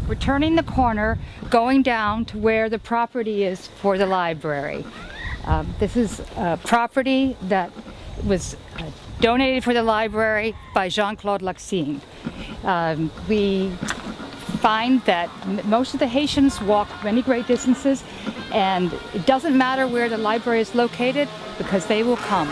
We're turning the corner, going down to where the property is for the library. This is a property that was donated for the library by Jean-Claude Laxine. We find that most of the Haitians walk many great distances, and it doesn't matter where the library is located because they will come.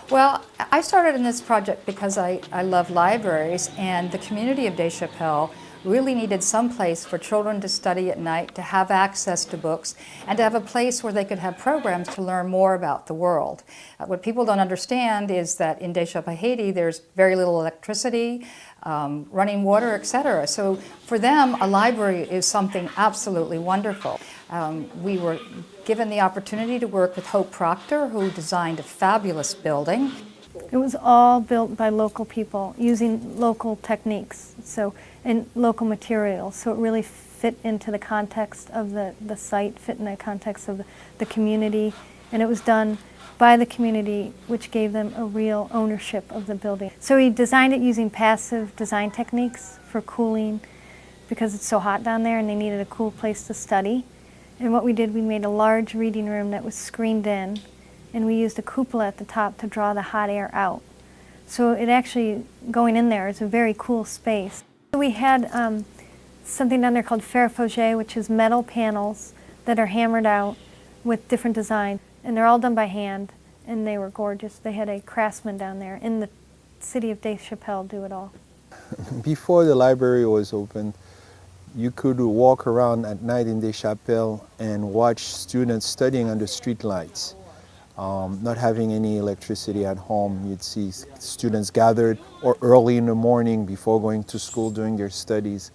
Well, I started in this project because I love libraries, and the community of Deshcapelles really needed some place for children to study at night, to have access to books, and to have a place where they could have programs to learn more about the world. What people don't understand is that in Deshcapelles, Haiti, there's very little electricity, running water, etc. So for them, a library is something absolutely wonderful. We were given the opportunity to work with Hope Proctor, who designed a fabulous building. It was all built by local people using local techniques and local materials, so it really fit into the context of the site, fit in the context of the community, and it was done by the community, which gave them a real ownership of the building. So he designed it using passive design techniques for cooling, because it's so hot down there and they needed a cool place to study. And what we did, we made a large reading room that was screened in, and we used a cupola at the top to draw the hot air out. So it actually, going in there, is a very cool space. We had something down there called fer forgé, which is metal panels that are hammered out with different designs, and they're all done by hand, and they were gorgeous. They had a craftsman down there in the city of Deshcapelles do it all. Before the library was open, you could walk around at night in Deshcapelles and watch students studying under street lights. Not having any electricity at home, you'd see students gathered or early in the morning before going to school doing their studies.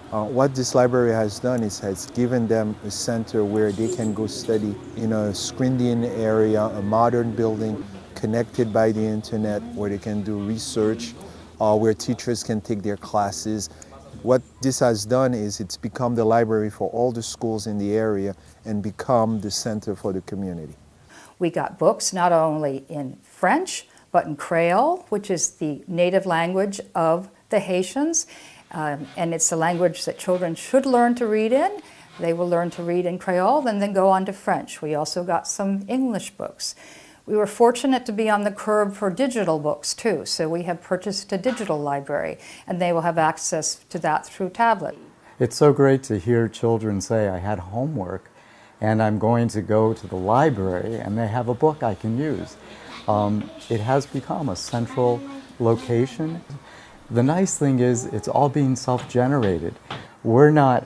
What this library has done is has given them a center where they can go study in a screened-in area, a modern building connected by the internet, where they can do research, where teachers can take their classes. What this has done is it's become the library for all the schools in the area and become the center for the community. We got books not only in French, but in Creole, which is the native language of the Haitians. And it's the language that children should learn to read in. They will learn to read in Creole and then go on to French. We also got some English books. We were fortunate to be on the curb for digital books too, so we have purchased a digital library, and they will have access to that through tablet. It's so great to hear children say, I had homework and I'm going to go to the library and they have a book I can use. It has become a central location. The nice thing is it's all being self-generated. We're not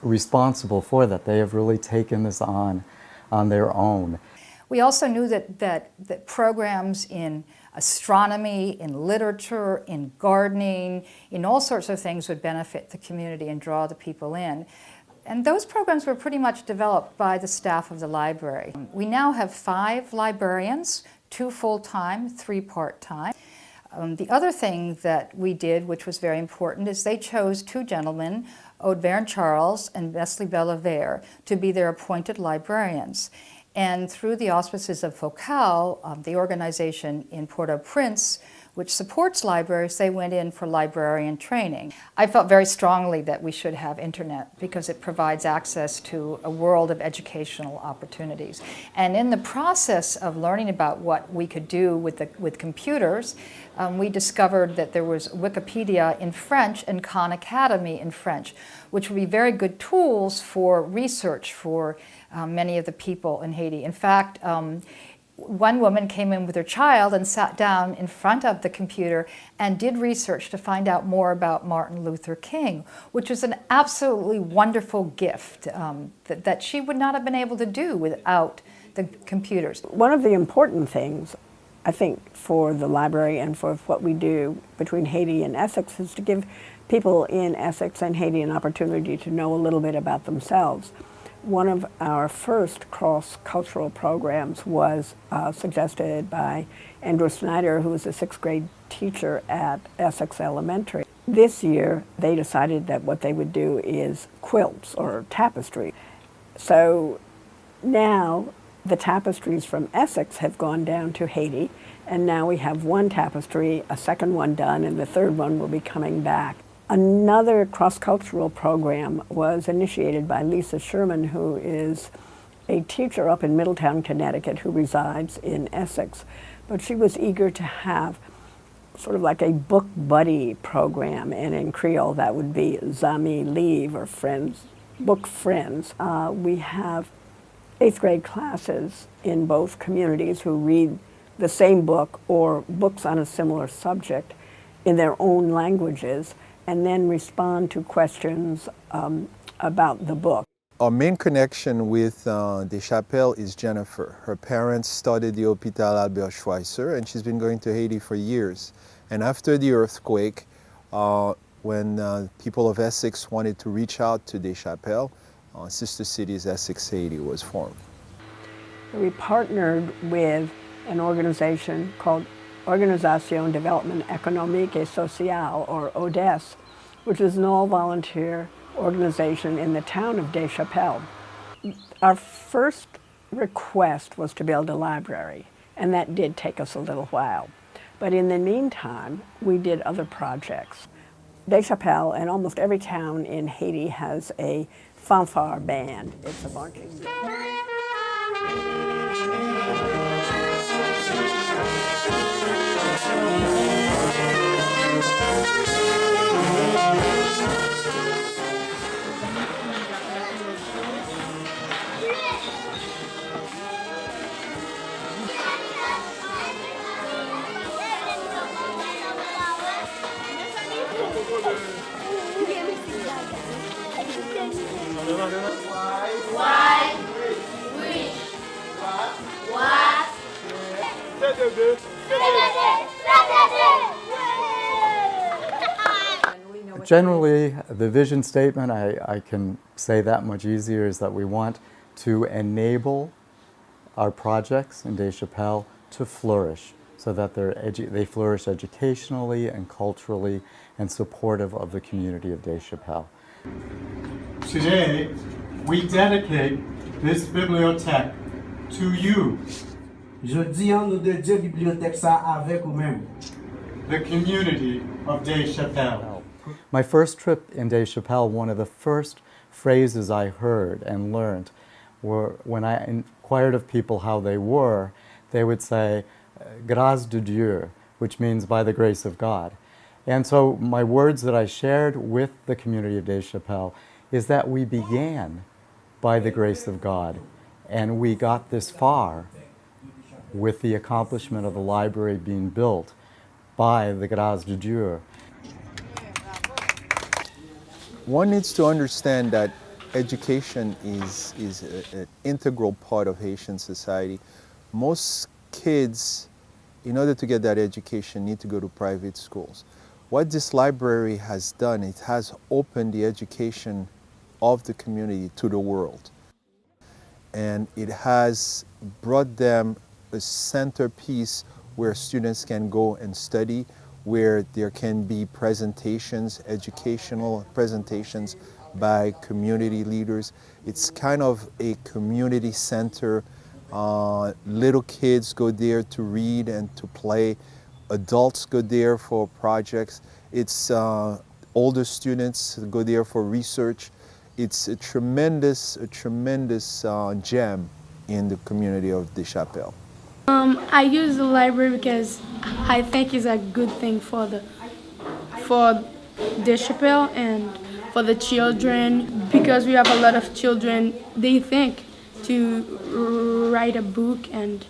responsible for that. They have really taken this on their own. We also knew that programs in astronomy, in literature, in gardening, in all sorts of things would benefit the community and draw the people in. And those programs were pretty much developed by the staff of the library. We now have 5 librarians, 2 full-time, 3 part-time. The other thing that we did, which was very important, is they chose 2 gentlemen, Audeverne Charles and Wesley Bellavere, to be their appointed librarians. And through the auspices of Focal, the organization in Port-au-Prince, which supports libraries, they went in for librarian training. I felt very strongly that we should have internet because it provides access to a world of educational opportunities. And in the process of learning about what we could do with computers, we discovered that there was Wikipedia in French and Khan Academy in French, which would be very good tools for research for many of the people in Haiti. In fact, one woman came in with her child and sat down in front of the computer and did research to find out more about Martin Luther King, which was an absolutely wonderful gift that she would not have been able to do without the computers. One of the important things I think, for the library and for what we do between Haiti and Essex is to give people in Essex and Haiti an opportunity to know a little bit about themselves. One of our first cross-cultural programs was suggested by Andrew Snyder, who was a sixth grade teacher at Essex Elementary. This year, they decided that what they would do is quilts or tapestry. So now the tapestries from Essex have gone down to Haiti, and now we have one tapestry, a second one done, and the third one will be coming back. Another cross-cultural program was initiated by Lisa Sherman, who is a teacher up in Middletown, Connecticut, who resides in Essex. But she was eager to have sort of like a book buddy program, and in Creole that would be Zami Liv, or friends, book friends. We have 8th grade classes in both communities who read the same book or books on a similar subject in their own languages, and then respond to questions about the book. Our main connection with Deshcapelles is Jennifer. Her parents started the Hôpital Albert Schweitzer, and she's been going to Haiti for years. And after the earthquake, when people of Essex wanted to reach out to Deshcapelles, Sister Cities Essex Haiti was formed. We partnered with an organization called Organisation Développement Économique et Social, or ODS, which is an all-volunteer organization in the town of Deshcapelles. Our first request was to build a library, and that did take us a little while. But in the meantime, we did other projects. Deshcapelles and almost every town in Haiti has a fanfare band. It's a marching band. Generally, the vision statement, I can say that much easier, is that we want to enable our projects in Deshcapelles to flourish, so that they flourish educationally and culturally and supportive of the community of Deshcapelles. Today, we dedicate this bibliothèque to you, Jodi an nou dedye bibliotèque sa avek ou même. the community of Deshcapelles. My first trip in Deshcapelles, one of the first phrases I heard and learned were, when I inquired of people how they were, they would say, grâce de Dieu, which means by the grace of God. And so my words that I shared with the community of Deshcapelles is that we began by the grace of God, and we got this far with the accomplishment of the library being built by the grâce de Dieu. One needs to understand that education is an integral part of Haitian society. Most kids, in order to get that education, need to go to private schools. What this library has done, it has opened the education of the community to the world. And it has brought them a centerpiece where students can go and study, where there can be presentations, educational presentations by community leaders. It's kind of a community center. Little kids go there to read and to play. Adults go there for projects. It's older students go there for research. It's a tremendous gem in the community of Deshcapelles. I use the library because I think it's a good thing for Deshcapelles and for the children, because we have a lot of children. They think to write a book, and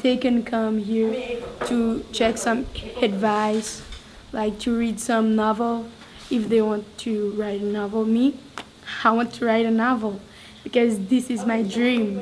they can come here to check some advice, like to read some novel if they want to write a novel. Me, I want to write a novel because this is my dream.